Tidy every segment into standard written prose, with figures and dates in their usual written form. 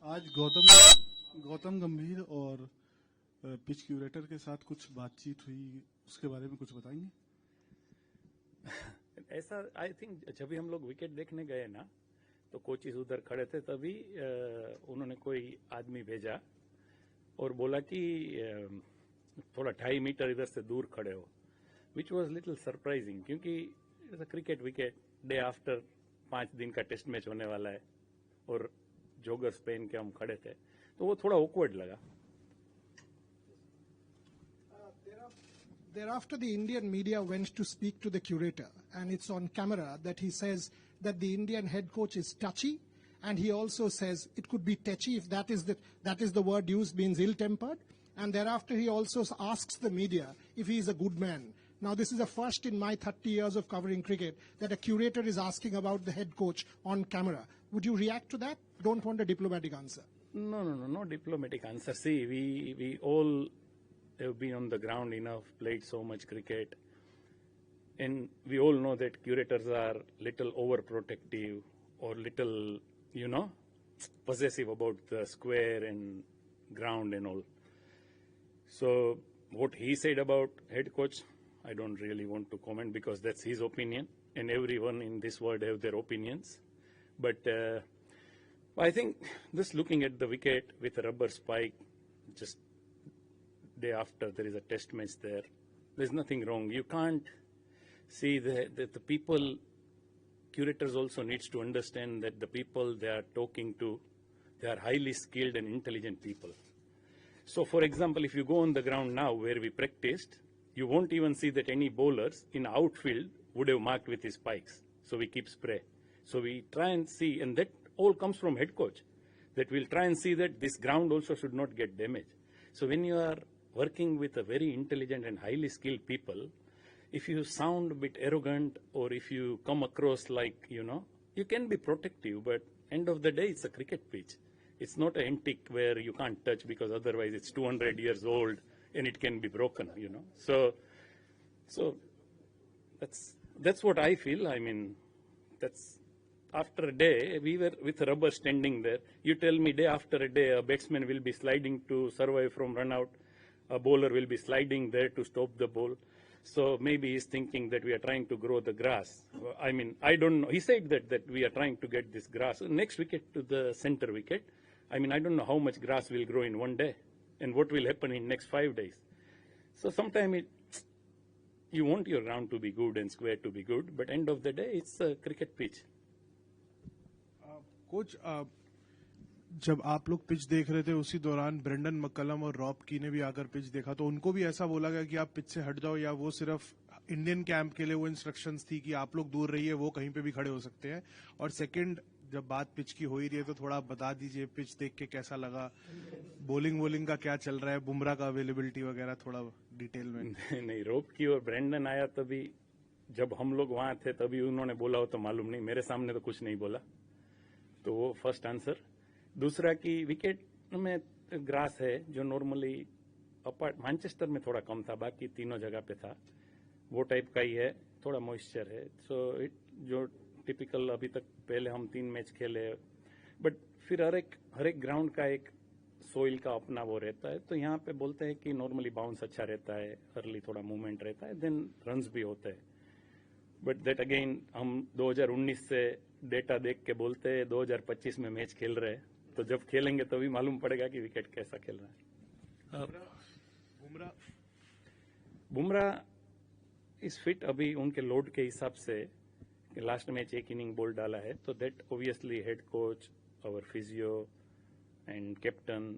आज गौतम गंभीर और पिच क्यूरेटर के साथ कुछ बातचीत हुई, उसके बारे में कुछ बताएंगे? ऐसा आई थिंक जब भी हम लोग विकेट देखने गए ना, तो कोचेस उधर खड़े थे, तभी उन्होंने कोई आदमी भेजा और बोला कि थोड़ा 2.5 मीटर इधर से दूर खड़े हो, विच वॉज लिटिल सरप्राइजिंग, क्योंकि क्रिकेट विकेट डे आफ्टर 5 दिन का टेस्ट मैच होने वाला है और जोगर्स पहन के हम खड़े थे, तो वो थोड़ा ऑकवर्ड लगा. Thereafter, the Indian media went to speak to the curator, and it's on camera that he says that the Indian head coach is touchy, and he also says it could be tetchy, if that is the word used, means ill-tempered. And thereafter, he also asks the media if he is a good man. Now, this is the first in my 30 years of covering cricket that a curator is asking about the head coach on camera. Would you react to that? Don't want a diplomatic answer. No diplomatic answer. See, we all have been on the ground enough, played so much cricket, and we all know that curators are little overprotective or little, possessive about the square and ground and all. So what he said about head coach, I don't really want to comment because that's his opinion, and everyone in this world have their opinions. But I think just looking at the wicket with a rubber spike, just day after there is a test match there, there's nothing wrong. You can't see the people, curators also needs to understand that the people they are talking to, they are highly skilled and intelligent people. So for example, if you go on the ground now where we practiced, you won't even see that any bowlers in outfield would have marked with his spikes. So we keep spray. So we try and see, and that all comes from head coach, that we'll try and see that this ground also should not get damaged. So when you are working with a very intelligent and highly skilled people, if you sound a bit arrogant or if you come across like, you can be protective, but end of the day, it's a cricket pitch. It's not an antique where you can't touch because otherwise it's 200 years old and it can be broken, So that's what I feel. I mean, that's after a day, we were with rubber standing there. You tell me day after a day, a batsman will be sliding to survive from run out. A bowler will be sliding there to stop the ball. So maybe he's thinking that we are trying to grow the grass. I mean, I don't know. He said that we are trying to get this grass. Next wicket to the center wicket. I mean, I don't know how much grass will grow in one day and what will happen in next 5 days. So sometimes you want your ground to be good and square to be good, but end of the day, it's a cricket pitch. Coach, जब आप लोग pitch देख रहे थे उसी दौरान Brendon McCullum और Rob की ने भी आकर पिच देखा, तो उनको भी ऐसा बोला गया कि आप पिच से हट जाओ, या वो सिर्फ इंडियन कैंप के लिए वो इंस्ट्रक्शंस थी कि आप लोग दूर रहिए, वो कहीं पे भी खड़े हो सकते हैं? और सेकंड, जब बात पिच की हो ही रही है तो थोड़ा बता दीजिए पिच देख के कैसा लगा, बॉलिंग का क्या चल रहा है, बुमराह का अवेलेबिलिटी वगैरह थोड़ा डिटेल में? नहीं, रॉब की और ब्रेंडन आया तभी, जब हम लोग वहां थे तभी उन्होंने बोला हो तो मालूम नहीं, मेरे सामने तो कुछ नहीं बोला. तो वो फर्स्ट आंसर. दूसरा कि विकेट में ग्रास है जो नॉर्मली अपार्ट मैनचेस्टर में थोड़ा कम था, बाकी तीनों जगह पे था, वो टाइप का ही है, थोड़ा मॉइस्चर है. सो इट जो टिपिकल अभी तक पहले हम 3 मैच खेले, बट फिर हर एक ग्राउंड का एक सोइल का अपना वो रहता है. तो यहाँ पे बोलते हैं कि नॉर्मली बाउंस अच्छा रहता है, अर्ली थोड़ा मूवमेंट रहता है, देन रन्स भी होते हैं. बट दैट अगेन हम 2019 से डेटा देख के बोलते हैं 2025 में मैच खेल रहे हैं, तो जब खेलेंगे तो भी मालूम पड़ेगा कि विकेट कैसा खेल रहा है. बुमराह इस फिट अभी उनके लोड के हिसाब से. लास्ट मैच 1 इनिंग बॉल डाला है, तो that obviously head coach, our physio and captain,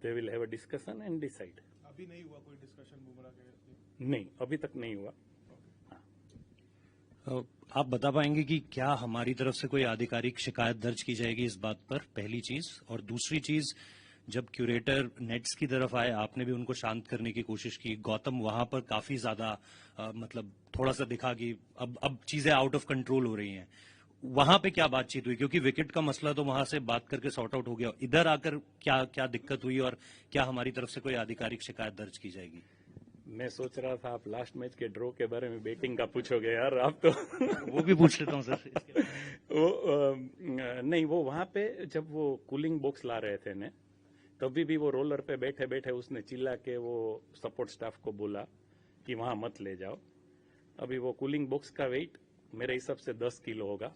they will have a discussion and decide. अभी नहीं हुआ कोई डिस्कशन बुमराह के? नहीं, अभी तक नहीं हुआ. आप बता पाएंगे कि क्या हमारी तरफ से कोई आधिकारिक शिकायत दर्ज की जाएगी इस बात पर? पहली चीज. और दूसरी चीज, जब क्यूरेटर नेट्स की तरफ आए, आपने भी उनको शांत करने की कोशिश की. गौतम वहां पर काफी ज्यादा मतलब थोड़ा सा दिखा कि अब चीजें आउट ऑफ कंट्रोल हो रही हैं. वहां पे क्या बातचीत हुई? क्योंकि विकेट का मसला तो वहां से बात करके सॉर्ट आउट हो गया. इधर आकर क्या दिक्कत हुई और क्या हमारी तरफ से कोई आधिकारिक शिकायत दर्ज की जाएगी? मैं सोच रहा था आप लास्ट मैच के ड्रॉ के बारे में बैटिंग का पूछोगे यार आप तो वो भी पूछ लेता हूँ सर। नहीं, वो वहां पे जब वो कूलिंग बॉक्स ला रहे थे ने, तभी भी वो रोलर पे बैठे बैठे उसने चिल्ला के वो सपोर्ट स्टाफ को बोला कि वहां मत ले जाओ। अभी वो कूलिंग बॉक्स का वेट मेरे हिसाब से 10 किलो होगा,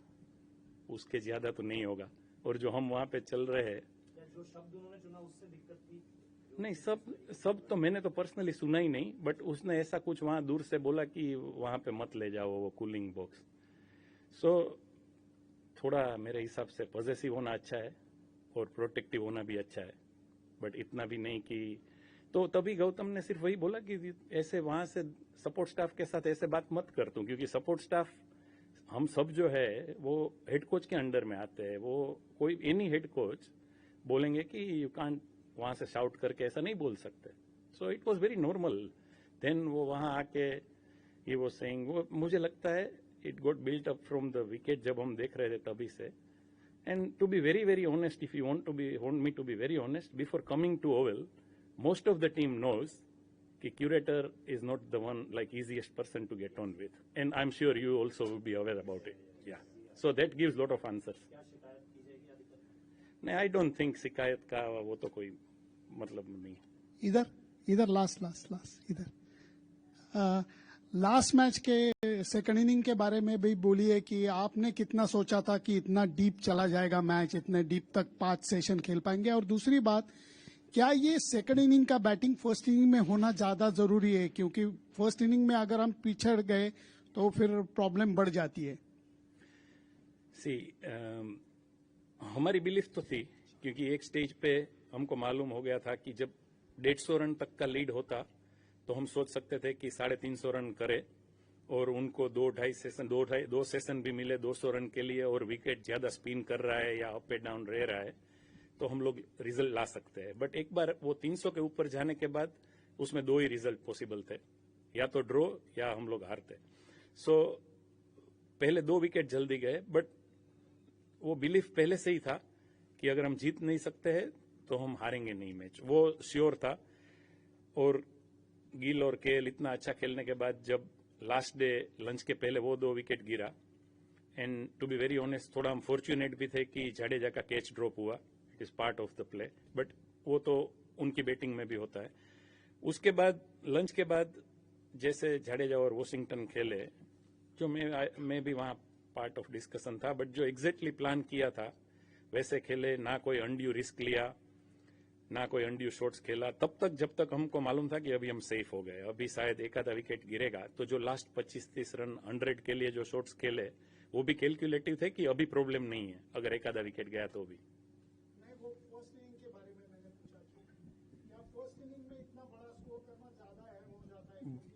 उसके ज्यादा तो नहीं होगा। और जो हम वहां पे चल रहे हैं, जो शब्द उन्होंने चुना उससे दिक्कत थी? नहीं, सब तो मैंने तो पर्सनली सुना ही नहीं, बट उसने ऐसा कुछ वहां दूर से बोला कि वहां पे मत ले जाओ वो कूलिंग बॉक्स। सो थोड़ा मेरे हिसाब से पॉजिटिव होना अच्छा है और प्रोटेक्टिव होना भी अच्छा है, बट इतना भी नहीं कि तो तभी गौतम ने सिर्फ वही बोला कि ऐसे वहां से सपोर्ट स्टाफ के साथ ऐसे बात मत कर तू, क्योंकि सपोर्ट स्टाफ हम सब जो है वो हेड कोच के अंडर में आते हैं। वो कोई एनी हेड कोच बोलेंगे कि यू कांट वहां से शाउट करके ऐसा नहीं बोल सकते। So it was very normal. Then वो वहां आके ये वो सेइंग, वो मुझे लगता है it got built up from the wicket जब हम देख रहे थे तभी से। And to be very very honest, if you want me to be very honest, before coming to Oval most of the team knows कि curator is not the one like easiest person to get on with, and I'm sure you also will be aware about it. Yeah, so that gives lot of answers. नहीं, I don't think शिकायत का वो तो कोई मतलब नहीं। इधर last इधर लास्ट मैच के सेकंड इनिंग के बारे में भी बोलिए कि आपने कितना सोचा था कि इतना डीप चला जाएगा मैच, इतने डीप तक 5 सेशन खेल पाएंगे। और दूसरी बात, क्या ये सेकंड इनिंग का बैटिंग फर्स्ट इनिंग में होना ज्यादा जरूरी है? क्योंकि फर्स्ट इनिंग में अगर हम पिछड़ गए तो फिर प्रॉब्लम बढ़ जाती है। हमारी बिलीफ तो थी, क्योंकि एक स्टेज पे हमको मालूम हो गया था कि जब 150 रन तक का लीड होता तो हम सोच सकते थे कि 350 रन करे और उनको 2 सेशन भी मिले 200 रन के लिए, और विकेट ज्यादा स्पिन कर रहा है या अप एंड डाउन रह रहा है तो हम लोग रिजल्ट ला सकते हैं। बट एक बार वो 300 के ऊपर जाने के बाद उसमें 2 ही रिजल्ट पॉसिबल थे, या तो ड्रॉ या हम लोग हारते। सो पहले 2 विकेट जल्दी गए, बट वो बिलीफ पहले से ही था कि अगर हम जीत नहीं सकते हैं तो हम हारेंगे नहीं मैच, वो श्योर था। और गिल और केएल इतना अच्छा खेलने के बाद जब लास्ट डे लंच के पहले वो 2 विकेट गिरा, and to be very honest थोड़ा हम फॉर्चुनेट भी थे कि जाडेजा का कैच ड्रॉप हुआ, it is part of the play, but वो तो उनकी बैटिंग में भी होता है। उसके बाद लंच के बाद जैसे जाडेजा और वॉशिंगटन खेले, जो मैं भी वहां पार्ट ऑफ डिस्कशन था, बट जो एग्जैक्टली प्लान किया था वैसे खेले, ना कोई अनड्यू रिस्क लिया, ना कोई अनड्यू शॉट्स खेला, तब तक जब तक हमको मालूम था कि अभी हम सेफ हो गए, अभी शायद एक आधा विकेट गिरेगा। तो जो लास्ट 25-30 रन 100 के लिए जो शॉट्स खेले वो भी कैलकुलेटिव थे कि अभी प्रॉब्लम नहीं है अगर एक आधा विकेट गया तो भी।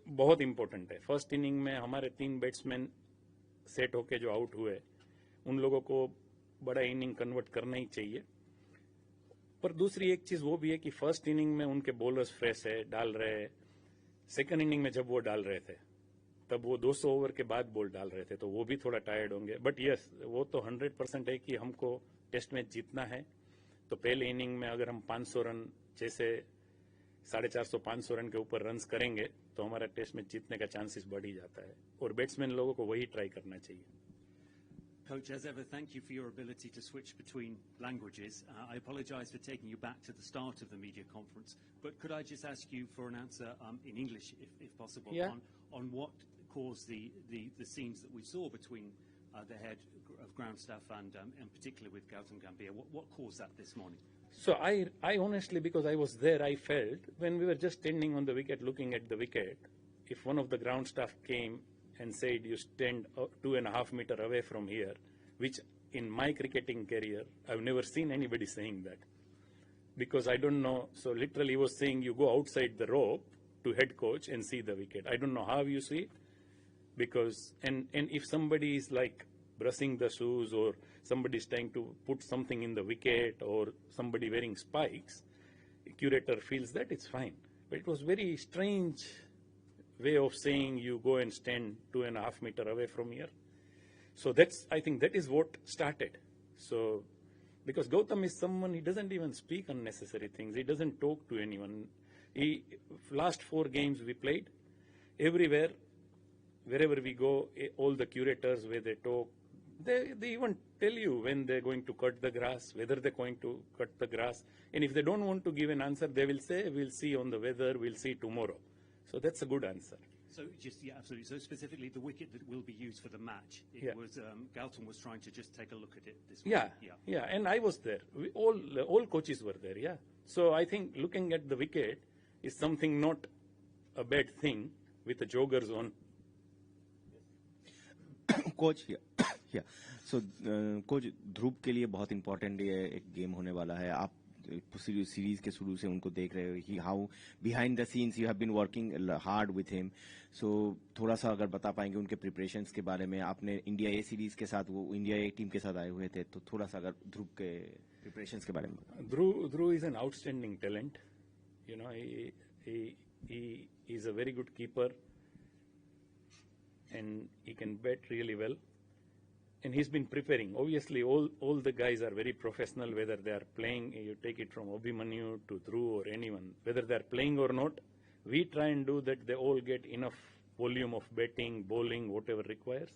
बहुत इंपॉर्टेंट है। फर्स्ट इनिंग में हमारे 3 बैट्समैन सेट होके जो आउट हुए, उन लोगों को बड़ा इनिंग कन्वर्ट करना ही चाहिए। पर दूसरी एक चीज वो भी है कि फर्स्ट इनिंग में उनके बॉलर्स फ्रेश है, डाल रहे। सेकंड इनिंग में जब वो डाल रहे थे तब वो 200 ओवर के बाद बॉल डाल रहे थे, तो वो भी थोड़ा टायर्ड होंगे। बट यस, वो तो 100% है कि हमको टेस्ट मैच जीतना है। तो पहले इनिंग में अगर हम 500 रन जैसे 450-500 रन के ऊपर रन्स करेंगे तो हमारा टेस्ट मैच जीतने का चांसेस बढ़ ही जाता है, और बैट्समैन लोगों को वही ट्राई करना चाहिए। Coach, as ever, thank you for your ability to switch between languages. I apologise for taking you back to the start of the media conference, but could I just ask you for an answer in English, if possible, Yeah. on what caused the scenes that we saw between the head of ground staff and particularly with Gautam Gambhir? What caused that this morning? So I honestly, because I was there, I felt when we were just standing on the wicket looking at the wicket, if one of the ground staff came and said you stand 2.5 meters away from here, which in my cricketing career I've never seen anybody saying that, because I don't know. So literally he was saying you go outside the rope to head coach and see the wicket. I don't know how you see it, because and if somebody is like brushing the shoes, or somebody is trying to put something in the wicket, or somebody wearing spikes, curator feels that it's fine. But it was very strange way of saying you go and stand 2.5 meters away from here. So I think that is what started. So because Gautam is someone, he doesn't even speak unnecessary things. He doesn't talk to anyone. Last 4 games we played, everywhere, wherever we go, all the curators where they talk, they even tell you when they're going to cut the grass, whether they're going to cut the grass. And if they don't want to give an answer, they will say, we'll see on the weather, we'll see tomorrow. So that's a good answer. So just, yeah, absolutely. So specifically the wicket that will be used for the match, Yeah. was, Galton was trying to just take a look at it this Yeah, week. yeah, and I was there. All coaches were there, yeah. So I think looking at the wicket is something not a bad thing with the joggers on. Coach या सो coach ध्रुव के लिए बहुत important ये एक game होने वाला है. आप सीरीज के शुरू से उनको देख रहे हो कि how behind the scenes you have been working hard with him. So थोड़ा सा अगर बता पाएंगे उनके प्रिपरेशंस के बारे में. आपने इंडिया ए सीरीज के साथ, वो इंडिया ए टीम के साथ आए हुए थे, तो थोड़ा सा अगर ध्रुव के प्रिपरेशंस के बारे में. Dhruv is an outstanding talent. You know, he is a very good keeper, and he can bat really well. And he's been preparing. Obviously, all the guys are very professional, whether they are playing, you take it from Abhimanyu to Dhruv or anyone, whether they are playing or not, we try and do that they all get enough volume of batting, bowling, whatever requires.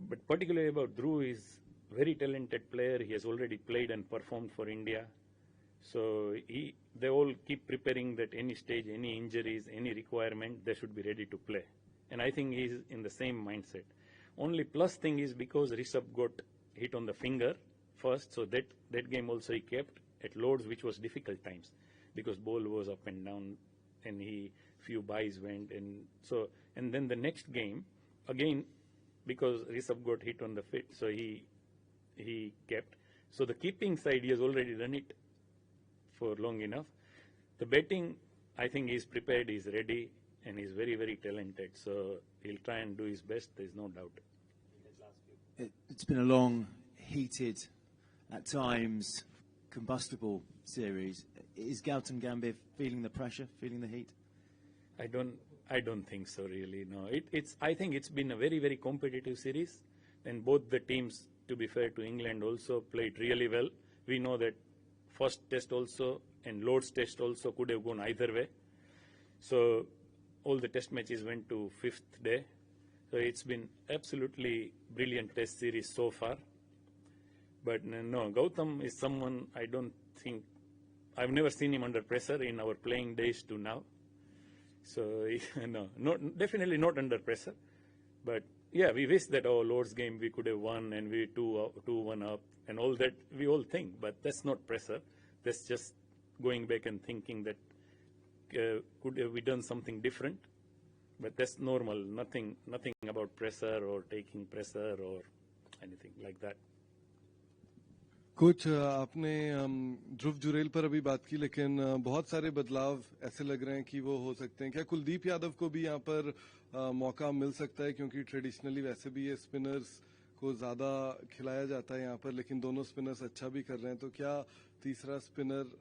But particularly about Dhruv, is very talented player. He has already played and performed for India. So they all keep preparing that any stage, any injuries, any requirement, they should be ready to play. And I think he's in the same mindset. Only plus thing is because Rishabh got hit on the finger first, so that game also he kept at Lords, which was difficult times because ball was up and down, and few byes went, and then the next game again because Rishabh got hit on the feet, so he kept. So the keeping side, he has already done it for long enough. The batting, I think he's prepared, he's ready, and he's very, very talented. So he'll try and do his best, there's no doubt. It's been a long, heated, at times combustible series. Is Gautam Gambhir feeling the pressure, feeling the heat? I don't think so, really. No, I think it's been a very, very competitive series, and both the teams, to be fair to England, also played really well. We know that first test also and Lord's test also could have gone either way. So all the test matches went to 5th day. So it's been absolutely brilliant test series so far. But no, Gautam is someone I don't think, I've never seen him under pressure in our playing days to now. So no, definitely not under pressure. But yeah, we wish that our Lord's game we could have won and we 2-1 up and all that, we all think. But that's not pressure. That's just going back and thinking that could have we done something different. But that's normal, nothing about pressure or taking pressure or anything like that. Coach आपने ध्रुव जुरेल पर अभी बात की, लेकिन बहुत सारे बदलाव ऐसे लग रहे हैं कि वो हो सकते हैं. क्या कुलदीप यादव को भी यहाँ पर मौका मिल सकता है, क्योंकि ट्रेडिशनली वैसे भी ये स्पिनर्स को ज्यादा खिलाया जाता है यहाँ पर, लेकिन दोनों स्पिनर्स अच्छा भी कर रहे हैं, तो क्या तीसरा स्पिनर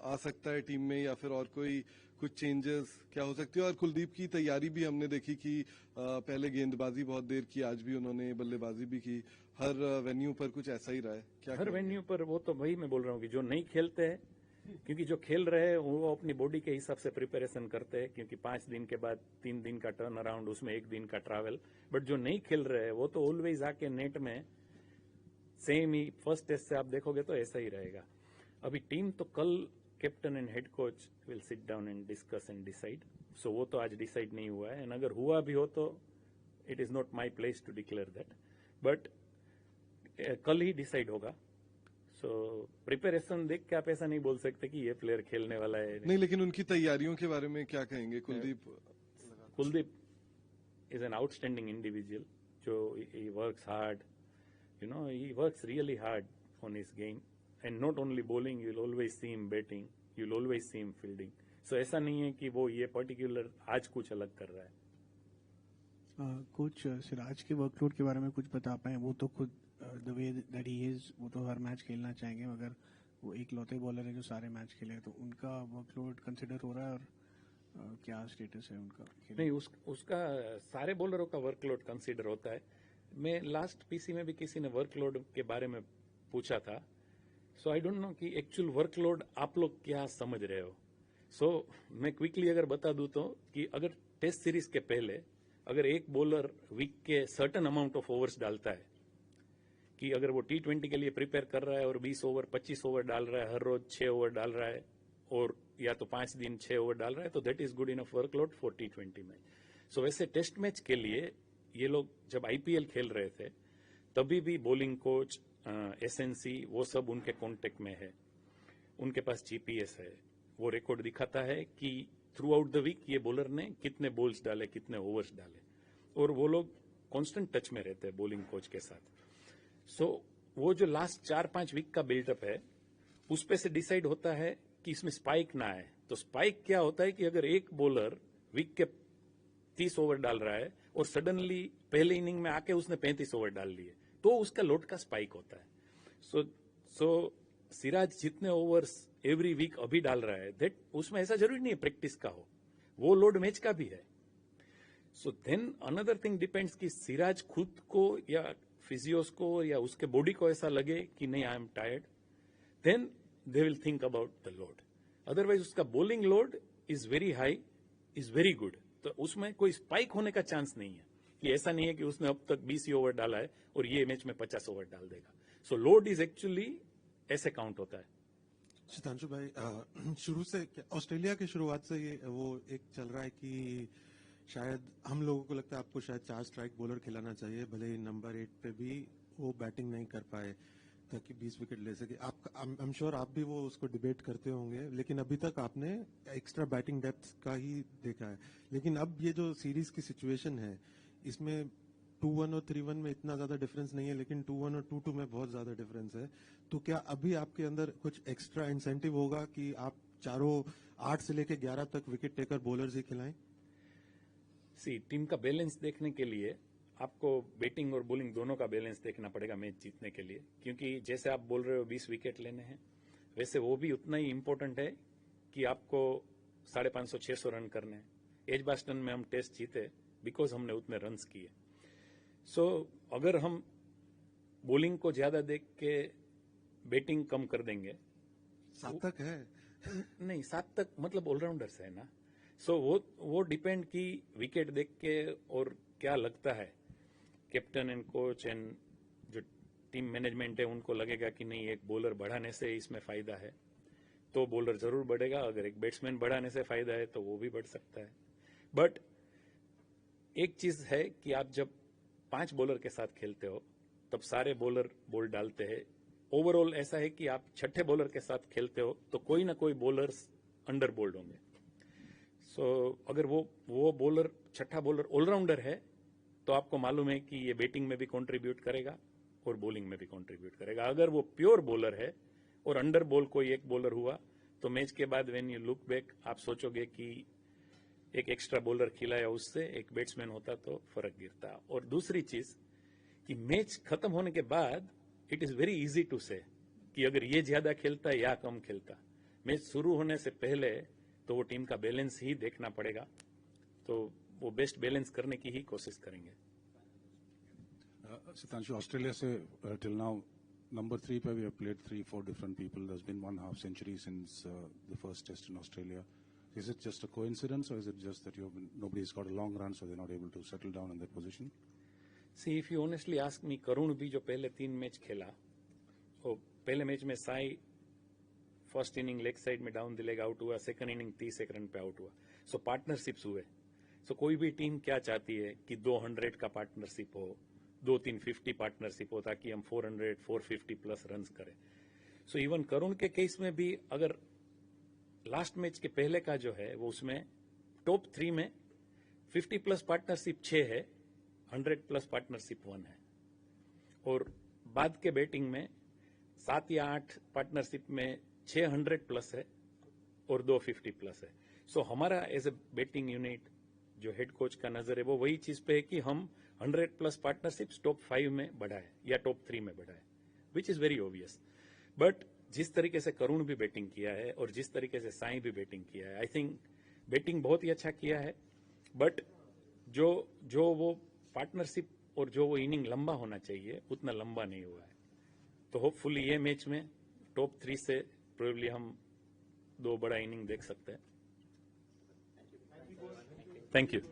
आ सकता है टीम में, या फिर और कोई कुछ चेंजेस क्या हो सकती है? और कुलदीप की तैयारी भी हमने देखी कि पहले गेंदबाजी बहुत देर की, आज भी उन्होंने बल्लेबाजी भी की. हर वेन्यू पर कुछ ऐसा ही रहा है क्या? हर वेन्यू पर वो तो वही मैं बोल रहा हूँ कि जो नहीं खेलते हैं, क्योंकि जो खेल रहे हैं वो अपनी बॉडी के हिसाब से प्रिपरेशन करते हैं, क्योंकि 5 दिन के बाद 3 दिन का टर्न अराउंड, उसमें 1 दिन का ट्रैवल. बट जो नहीं खेल रहे हैं वो तो ऑलवेज आके नेट में सेम ही फर्स्ट टेस्ट से आप देखोगे तो ऐसा ही रहेगा. अभी टीम तो कल captain and head coach will sit down and discuss and decide. So वो तो आज डिसाइड नहीं हुआ है, एंड अगर हुआ भी हो तो it is not my place to declare that, but कल ही डिसाइड होगा. सो प्रिपरेशन देख के आप ऐसा नहीं बोल सकते कि ये प्लेयर खेलने वाला है. नहीं, लेकिन उनकी तैयारियों के बारे में क्या कहेंगे? Kuldeep is an outstanding individual, जो he works hard, you know, he works really hard on his game, and not only bowling, you'll always see him batting, you'll always see him fielding. So ऐसा नहीं है कि वो ये particular आज कुछ अलग कर रहा है. कोच सिराज के वर्कलोड के बारे में कुछ बता पाए? वो तो खुद the way that he is, वो तो हर मैच खेलना चाहेंगे, मगर वो एक लौते बॉलर है जो सारे मैच खेले, तो उनका वर्कलोड कंसिडर हो रहा है, और क्या स्टेटस है उनका? नहीं, उसका सारे बॉलरों का वर्कलोड कंसिडर होता है. मैं लास्ट पीसी में भी किसी ने वर्कलोड के बारे में पूछा था, सो आई डोंट नो कि एक्चुअल वर्कलोड आप लोग क्या समझ रहे हो. सो मैं क्विकली अगर बता दूं तो कि अगर टेस्ट सीरीज के पहले अगर एक बॉलर वीक के सर्टन अमाउंट ऑफ ओवर्स डालता है, कि अगर वो T20 के लिए प्रिपेयर कर रहा है और 20 ओवर 25 ओवर डाल रहा है, हर रोज 6 ओवर डाल रहा है, और या तो 5 दिन 6 ओवर डाल रहा है, तो that is good enough workload for T20 match. सो वैसे टेस्ट मैच के लिए ये लोग जब IPL खेल रहे थे तभी भी बॉलिंग कोच, SNC, वो सब उनके कांटेक्ट में है, उनके पास GPS है, वो रिकॉर्ड दिखाता है कि थ्रू आउट द वीक ये बॉलर ने कितने बॉल्स डाले, कितने ओवर्स डाले, और वो लोग कांस्टेंट टच में रहते हैं बॉलिंग कोच के साथ. सो वो जो लास्ट 4-5 वीक का बिल्डअप है उस पे से डिसाइड होता है कि इसमें स्पाइक ना आए. तो स्पाइक क्या होता है कि अगर एक बॉलर वीक के 30 ओवर डाल रहा है और सडनली पहले इनिंग में आके उसने 35 ओवर डाल लिए, तो उसका लोड का स्पाइक होता है. सो सिराज जितने ओवर्स एवरी वीक अभी डाल रहा है, दैट उसमें ऐसा जरूरी नहीं है प्रैक्टिस का हो, वो लोड मैच का भी है. So then another thing depends कि सिराज खुद को या फिजियोस को या उसके बॉडी को ऐसा लगे कि नहीं I am tired, then they will think about the load. Otherwise उसका bowling load is very high, is very good, तो उसमें कोई स्पाइक होने का चांस नहीं है. कि ऐसा नहीं है कि उसने अब तक 20 ओवर डाला है और ये मैच में 50 ओवर डाल देगा. सो लोड इज एक्चुअली ऐसे काउंट होता है. सितांशु भाई, शुरू से ऑस्ट्रेलिया की शुरुआत से ये वो एक चल रहा है कि शायद हम लोगों को लगता है आपको शायद 4 स्ट्राइक बॉलर खिलाना चाहिए, भले ही नंबर 8 पे भी वो बैटिंग नहीं कर पाए ताकि 20 विकेट ले सके. आप आई एम श्योर आप भी वो उसको डिबेट करते होंगे, लेकिन अभी तक आपने एक्स्ट्रा बैटिंग डेप्थ का ही देखा है. लेकिन अब ये जो सीरीज की सिचुएशन है इसमें 2-1 और 3-1 में इतना ज्यादा डिफरेंस नहीं है, लेकिन 2-1 और 2-2 में बहुत ज्यादा डिफरेंस है. तो क्या अभी आपके अंदर कुछ एक्स्ट्रा इंसेंटिव होगा कि आप चारों 8 से लेके 11 तक विकेट टेकर बॉलर्स ही खिलाएं? टीम का बैलेंस देखने के लिए आपको बैटिंग और बॉलिंग दोनों का बैलेंस देखना पड़ेगा मैच जीतने के लिए. क्योंकि जैसे आप बोल रहे हो 20 विकेट लेने हैं, वैसे वो भी उतना ही इंपॉर्टेंट है कि आपको 550-600 रन करने हैं. एजबास्टन में हम टेस्ट जीते बिकॉज हमने उतने रन्स किए. सो अगर हम बॉलिंग को ज्यादा देख के बैटिंग कम कर देंगे, 7 तक है नहीं 7 तक मतलब ऑलराउंडर्स है ना. सो वो डिपेंड की विकेट देख के और क्या लगता है कैप्टन एंड कोच एंड जो टीम मैनेजमेंट है उनको लगेगा कि नहीं एक बॉलर बढ़ाने से इसमें फायदा है तो बॉलर जरूर बढ़ेगा. अगर एक बैट्समैन बढ़ाने से फायदा है तो वो भी बढ़ सकता है. बट एक चीज है कि आप जब 5 बॉलर के साथ खेलते हो तब सारे बॉलर बॉल डालते हैं. ओवरऑल ऐसा है कि आप छठे बॉलर के साथ खेलते हो तो कोई ना कोई बॉलर्स अंडर बोल्ड होंगे. सो अगर वो बॉलर छठा बॉलर ऑलराउंडर है तो आपको मालूम है कि ये बैटिंग में भी कंट्रीब्यूट करेगा और बॉलिंग में भी कंट्रीब्यूट करेगा. अगर वो प्योर बॉलर है और अंडर बॉल कोई एक बॉलर हुआ तो मैच के बाद व्हेन यू लुक बैक आप सोचोगे कि एक एक्स्ट्रा बॉलर खिलाया उससे एक बैट्समैन होता तो फर्क गिरता. और दूसरी चीज कि मैच खत्म होने के बाद it is very easy to say कि अगर ये ज्यादा खेलता या कम खेलता. मैच शुरू होने से पहले तो वो टीम का बैलेंस ही देखना पड़ेगा, तो वो बेस्ट बैलेंस करने की ही कोशिश करेंगे. सितांशु, ऑस्ट्रेलिया से टिल नाउ नंबर 3 पे we have played 3-4 different people. There has been 1 half century since the first test in Australia. Is it just a coincidence, or is it just that nobody's got a long run, so they're not able to settle down in that position? See, if you honestly ask me, करुण भी जो पहले 3 match खेला, वो पहले match में Sai first inning leg side में down the leg out हुआ, second inning 30 run पे आउट हुआ. सो पार्टनरशिप्स हुए. सो कोई भी टीम क्या चाहती है कि 200 का पार्टनरशिप हो, 2-350 पार्टनरशिप हो, ताकि हम 400-450 प्लस रन करें. सो इवन करुण के केस में भी अगर लास्ट मैच के पहले का जो है वो उसमें टॉप 3 में 50 प्लस पार्टनरशिप 6 है, 100 प्लस पार्टनरशिप 1 है, और बाद के बैटिंग में 7 या 8 पार्टनरशिप में 600 प्लस है और 250 प्लस है. सो हमारा एज ए बैटिंग यूनिट जो हेड कोच का नजर है वो वही चीज पे है कि हम 100 प्लस पार्टनरशिप टॉप 5 में बढ़ाए या टॉप 3 में बढ़ाए, which is very obvious. But जिस तरीके से करुण भी बैटिंग किया है और जिस तरीके से साई भी बैटिंग किया है, आई थिंक बैटिंग बहुत ही अच्छा किया है. बट जो वो पार्टनरशिप और जो वो इनिंग लंबा होना चाहिए उतना लंबा नहीं हुआ है. तो होपफुली ये मैच में टॉप 3 से प्रोबेबली हम 2 बड़ा इनिंग देख सकते हैं. Thank you.